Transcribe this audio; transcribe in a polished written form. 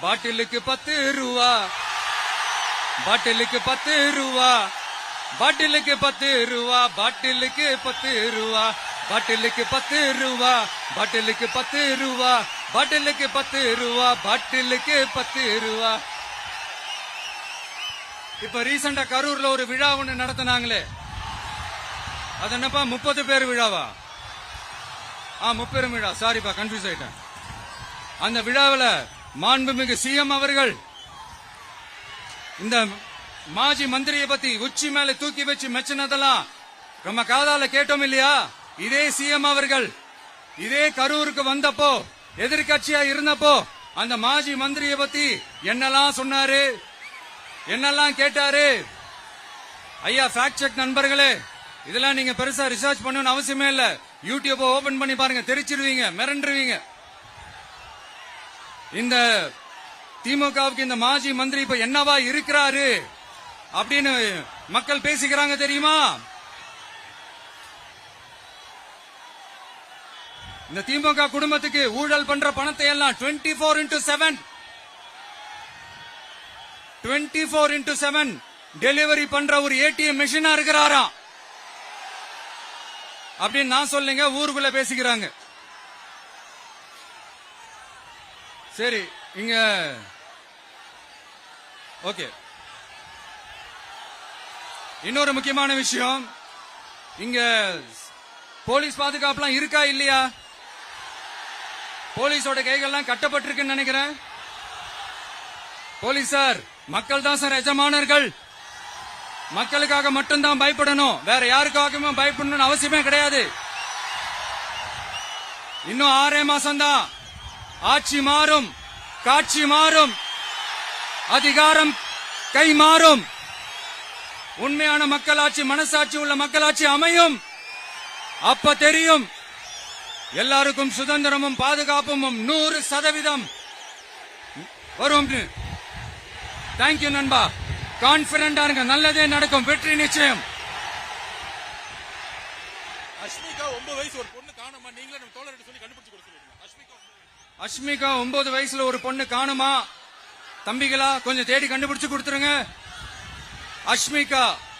பாட்டிலுக்கு 10 ரூபா, பாட்டிலுக்கு 10 ரூபா, பாட்டிலுக்கு 10 ரூபா, பாட்டிலுக்கு 10 ரூபா, பாட்டிலுக்கு 10 ரூபா, பாட்டிலுக்கு 10 ரூபா, பாட்டிலுக்கு 10 ரூபா, பாட்டிலுக்கு 10 ரூபா. இப்ப ரீசெண்டா கரூர்ல ஒரு விழா ஒண்ணு நடத்தினாங்களே, அது என்னப்பா 30 பேர் விழாவா? 30 விழா, சாரிப்பா கன்ஃபியூஸ் ஆயிட்டேன். அந்த விழாவில் மாண்புமிகு சிஎம் அவர்கள் இந்த மாஜி மந்திரியை பத்தி உச்சி மேல தூக்கி வச்சு மெச்சினதெல்லாம் நம்ம காதால கேட்டோம் இல்லையா? இதே சிஎம் அவர்கள் இதே கரூருக்கு வந்தப்போ, எதிர்கட்சியா இருந்தப்போ, அந்த மாஜி மந்திரியை பத்தி என்னெல்லாம் சொன்னாரு, என்னெல்லாம் கேட்டாரு. ஐயா ஃபேக்ட் செக் நண்பர்களே, இதெல்லாம் நீங்க பெருசா ரிசர்ச் பண்ணணும்னு அவசியமே இல்ல. யூடியூப் ஓபன் பண்ணி பாருங்க, தெரிச்சிருவீங்க, மிரண்டுருவீங்க. இந்த திமுகவுக்கு இந்த மாஜி மந்திரி இப்ப என்னவா இருக்கிறாரு அப்படின்னு மக்கள் பேசிக்கிறாங்க தெரியுமா? இந்த திமுக குடும்பத்துக்கு ஊழல் பண்ற பணத்தை எல்லாம் 24x7 டெலிவரி பண்ற ஒரு ஏடிஎம் மெஷினா இருக்கிறாரா அப்படின்னு நான் சொல்லுங்க, ஊருக்குள்ள பேசிக்கிறாங்க. சரி, இங்க ஓகே. இன்னொரு முக்கியமான விஷயம், இங்க போலீஸ் பாதுகாப்புலாம் இருக்கா இல்லையா? போலீஸோட கைகள்லாம் கட்டப்பட்டிருக்குன்னு நினைக்கிறேன். போலீசார் மக்கள் தான் சார் எஜமானர்கள். மக்களுக்காக மட்டும்தான் பயப்படணும், வேற யாருக்காகவும் பயப்படணும்னு அவசியமே கிடையாது. இன்னும் 6 மாசம் தான். ஆட்சி மாறும், காட்சி மாறும், அதிகாரம் கை மாறும். உண்மையான மக்களாட்சி, மனசாட்சி உள்ள மக்களாட்சி அமையும். அப்ப தெரியும் எல்லாருக்கும் சுதந்திரமும் பாதுகாப்பும் 100% வரும். தேங்க்யூ நண்பா. கான்பிடண்டா இருங்க, நல்லதே நடக்கும், வெற்றி நிச்சயம். அஷ்மிகா 9 வயசு ஒரு பொண்ணு காணுமா, நீங்களே நம்ம தோழர்கிட்ட சொல்லி கண்டுபிடிச்சு கொடுத்துருங்க. அஷ்மிகா 9 வயசுல ஒரு பொண்ணு காணுமா? தம்பிகளா கொஞ்சம் தேடி கண்டுபிடிச்சு கொடுத்துருங்க. அஷ்மிகா